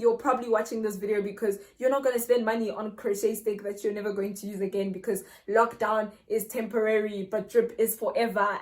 You're probably watching this video because you're not going to spend money on crochet stick that you're never going to use again, because lockdown is temporary but drip is forever.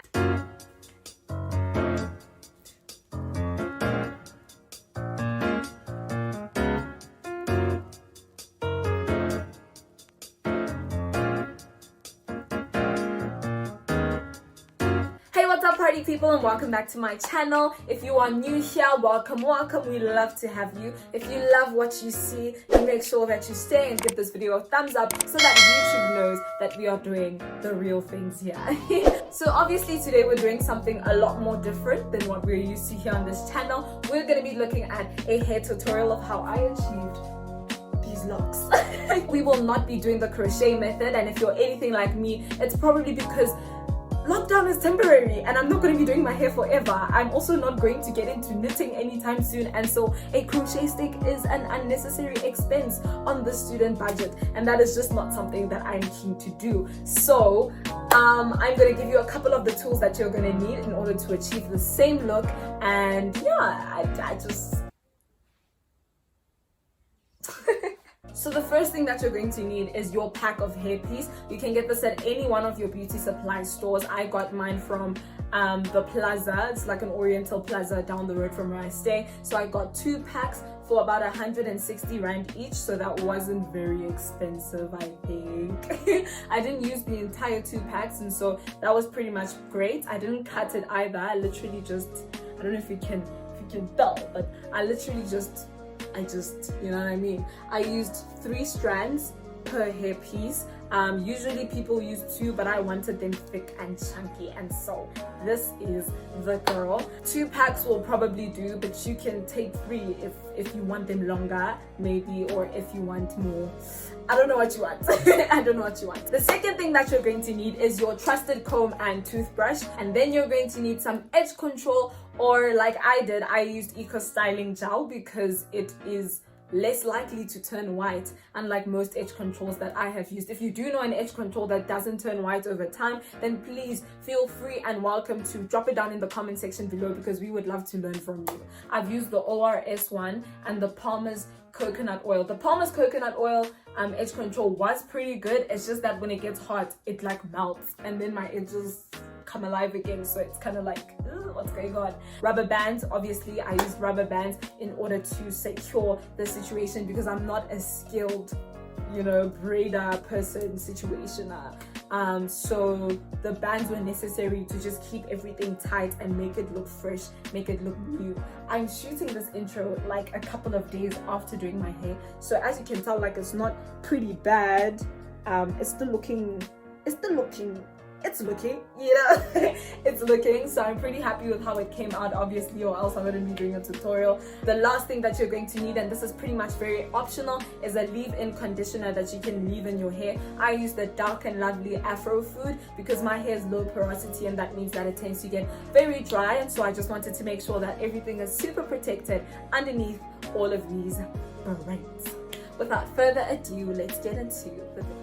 Hey, what's up party people, and welcome back to my channel. If you are new here, welcome. We love to have you. If you love what you see, then make sure that you stay and give this video a thumbs up so that YouTube knows that we are doing the real things here. So obviously today we're doing something a lot more different than what we're used to here on this channel. We're going to be looking at a hair tutorial of how I achieved these locks. We will not be doing the crochet method, and if you're anything like me, it's probably because lockdown is temporary and I'm not going to be doing my hair forever. I'm also not going to get into knitting anytime soon, and so a crochet stick is an unnecessary expense on the student budget, and that is just not something that I'm keen to do. So I'm going to give you a couple of the tools that you're going to need in order to achieve the same look. And yeah, I just So the first thing that you're going to need is your pack of hairpiece. You can get this at any one of your beauty supply stores. I got mine from the plaza. It's like an oriental plaza down the road from where I stay. So I got 2 packs for about 160 rand each, so that wasn't very expensive, I think. I didn't use the entire 2 packs, and so that was pretty much great. I didn't cut it either. I literally just, I don't know if you can tell, but I literally just, you know what I mean? I used 3 strands per hair piece. Usually people use 2, but I wanted them thick and chunky, and so this is the girl. 2 packs will probably do, but you can take 3 if you want them longer, maybe, or if you want more. I don't know what you want. I don't know what you want. The second thing that you're going to need is your trusted comb and toothbrush, and then you're going to need some edge control, or like I did, I used Eco Styling Gel because it is less likely to turn white, unlike most edge controls that I have used. If you do know an edge control that doesn't turn white over time, then please feel free and welcome to drop it down in the comment section below, because we would love to learn from you. I've used the ORS one and the Palmer's coconut oil. The Palmer's coconut oil edge control was pretty good. It's just that when it gets hot, it like melts and then my edges come alive again, so it's kind of like, what's going on? Rubber bands, obviously I use rubber bands in order to secure the situation, because I'm not a skilled, you know, braider person, situationer. So the bands were necessary to just keep everything tight and make it look fresh, make it look new. I'm shooting this intro like a couple of days after doing my hair, so as you can tell, like, it's not pretty bad. It's looking, you know. It's looking, so I'm pretty happy with how it came out, obviously, or else I wouldn't be doing a tutorial. The last thing that you're going to need, and this is pretty much very optional, is a leave-in conditioner that you can leave in your hair. I use the Dark and Lovely Afro Food because my hair is low porosity, and that means that it tends to get very dry, and so I just wanted to make sure that everything is super protected underneath all of these braids. Without further ado, let's get into the video.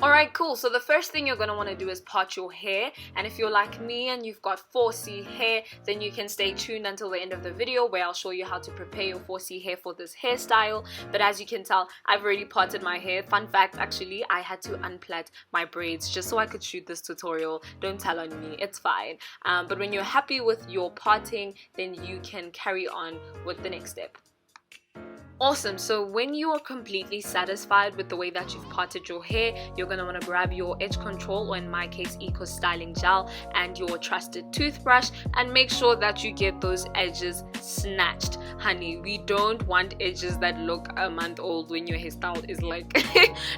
Alright, cool. So the first thing you're going to want to do is part your hair, and if you're like me and you've got 4C hair, then you can stay tuned until the end of the video where I'll show you how to prepare your 4C hair for this hairstyle. But as you can tell, I've already parted my hair. Fun fact, actually, I had to unplait my braids just so I could shoot this tutorial. Don't tell on me, it's fine. But when you're happy with your parting, then you can carry on with the next step. Awesome. So when you are completely satisfied with the way that you've parted your hair, you're going to want to grab your edge control, or in my case Eco Styling Gel, and your trusted toothbrush, and make sure that you get those edges snatched. Honey, we don't want edges that look a month old when your hairstyle is like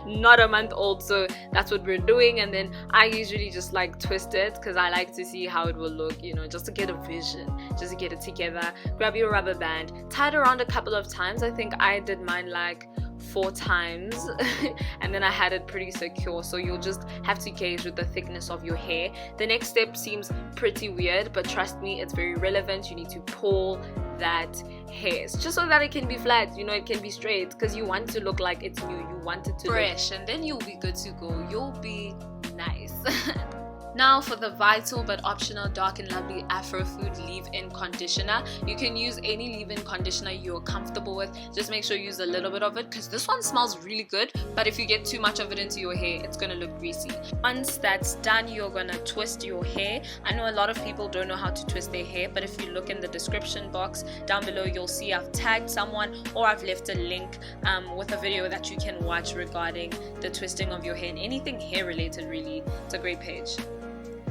not a month old. So that's what we're doing, and then I usually just like twist it because I like to see how it will look, you know, just to get a vision, just to get it together. Grab your rubber band, tie it around a couple of times. I think I did mine like 4 times and then I had it pretty secure, so you'll just have to gauge with the thickness of your hair. The next step seems pretty weird, but trust me, it's very relevant. You need to pull that hair just so that it can be flat, you know, it can be straight, because you want to look like it's new, you want it to fresh, and then you'll be good to go, you'll be nice. Now for the vital but optional Dark and Lovely Afro Food leave-in conditioner. You can use any leave-in conditioner you're comfortable with. Just make sure you use a little bit of it because this one smells really good, but if you get too much of it into your hair, it's gonna look greasy. Once that's done, you're gonna twist your hair. I know a lot of people don't know how to twist their hair, but if you look in the description box down below, you'll see I've tagged someone or I've left a link with a video that you can watch regarding the twisting of your hair and anything hair related really. It's a great page.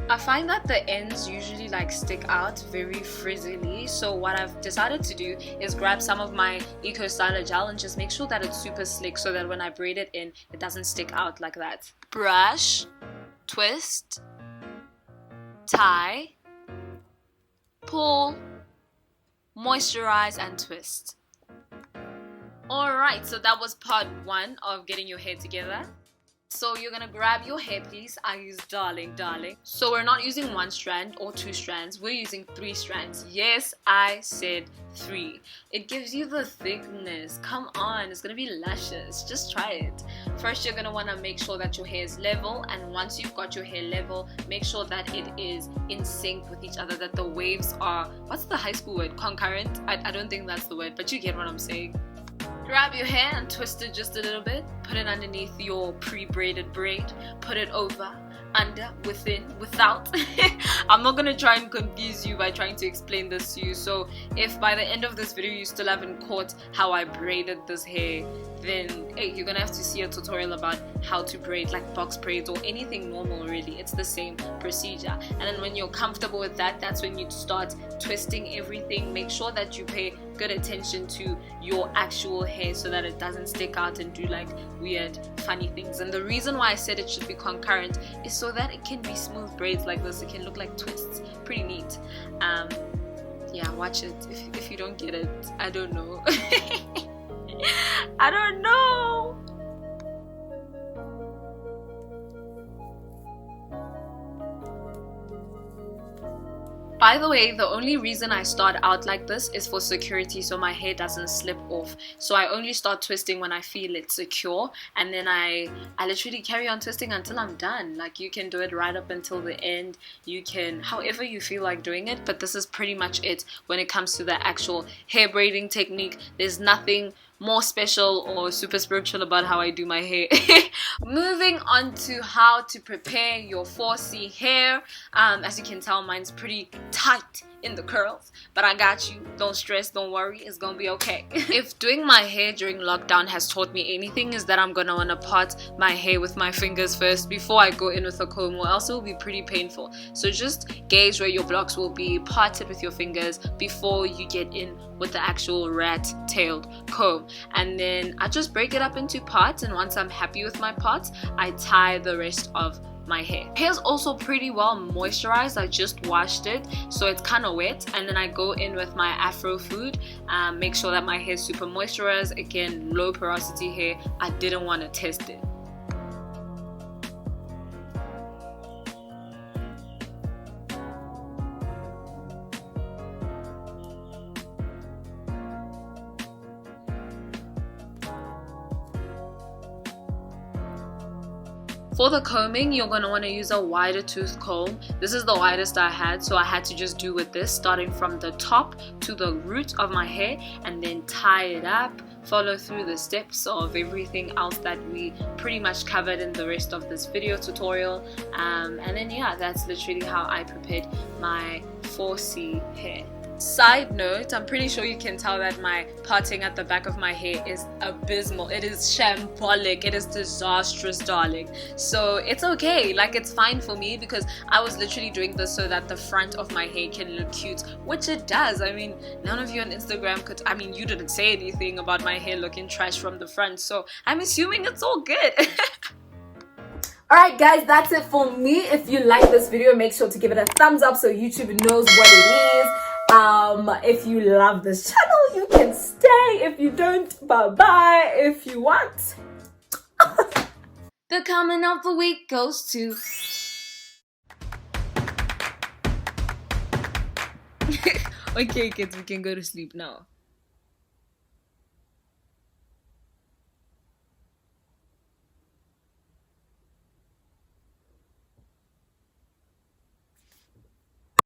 I find that the ends usually like stick out very frizzily, so what I've decided to do is grab some of my Eco Styler gel and just make sure that it's super slick so that when I braid it in, it doesn't stick out like that. Brush, twist, tie, pull, moisturize and twist. Alright, so that was part 1 of getting your hair together. So you're gonna grab your hairpiece. I use darling. So we're not using 1 strand or 2 strands, we're using 3 strands. Yes, I said 3. It gives you the thickness. Come on, it's gonna be luscious. Just try it. First, you're gonna wanna make sure that your hair is level, and once you've got your hair level, make sure that it is in sync with each other, that the waves are, what's the high school word? Concurrent? I don't think that's the word, but you get what I'm saying. Grab your hair and twist it just a little bit. Put it underneath your pre-braided braid. Put it over, under, within, without. I'm not gonna try and confuse you by trying to explain this to you. So if by the end of this video you still haven't caught how I braided this hair, then hey, you're gonna have to see a tutorial about how to braid like box braids or anything normal really. It's the same procedure. And then when you're comfortable with that, that's when you start twisting everything. Make sure that you pay good attention to your actual hair so that it doesn't stick out and do like weird funny things. And the reason why I said it should be concurrent is so that it can be smooth braids like this. It can look like twists. Pretty neat. Yeah, watch it. If you don't get it, I don't know. I don't know. By the way, the only reason I start out like this is for security, so my hair doesn't slip off. So I only start twisting when I feel it's secure, and then I literally carry on twisting until I'm done. Like, you can do it right up until the end. You can, however you feel like doing it, but this is pretty much it when it comes to the actual hair braiding technique. There's nothing more special or super spiritual about how I do my hair. Moving on to how to prepare your 4C hair. As you can tell, mine's pretty tight in the curls, but I got you. Don't stress, don't worry, it's gonna be okay. If doing my hair during lockdown has taught me anything, is that I'm gonna wanna part my hair with my fingers first before I go in with a comb, or else it will be pretty painful. So just gauge where your blocks will be, part it with your fingers before you get in with the actual rat-tailed comb. And then I just break it up into parts, and once I'm happy with my parts, I tie the rest of my hair. Hair's also pretty well moisturized. I just washed it, so it's kind of wet, and then I go in with my Afro Food, make sure that my hair is super moisturized. Again, low porosity hair. I didn't want to test it. For the combing, you're going to want to use a wider tooth comb. This is the widest I had, so I had to just do with this, starting from the top to the root of my hair, and then tie it up, follow through the steps of everything else that we pretty much covered in the rest of this video tutorial. And then yeah, that's literally how I prepared my 4C hair. Side note, I'm pretty sure you can tell that my parting at the back of my hair is abysmal. It is shambolic. It is disastrous, darling. So it's okay. Like, it's fine for me because I was literally doing this so that the front of my hair can look cute, which it does. I mean, none of you on Instagram could, I mean, you didn't say anything about my hair looking trash from the front, so I'm assuming it's all good. Alright guys, that's it for me. If you like this video, make sure to give it a thumbs up so YouTube knows what it is. If you love this channel, you can stay. If you don't, bye-bye. If you want. The comment of the week goes to... Okay kids, we can go to sleep now.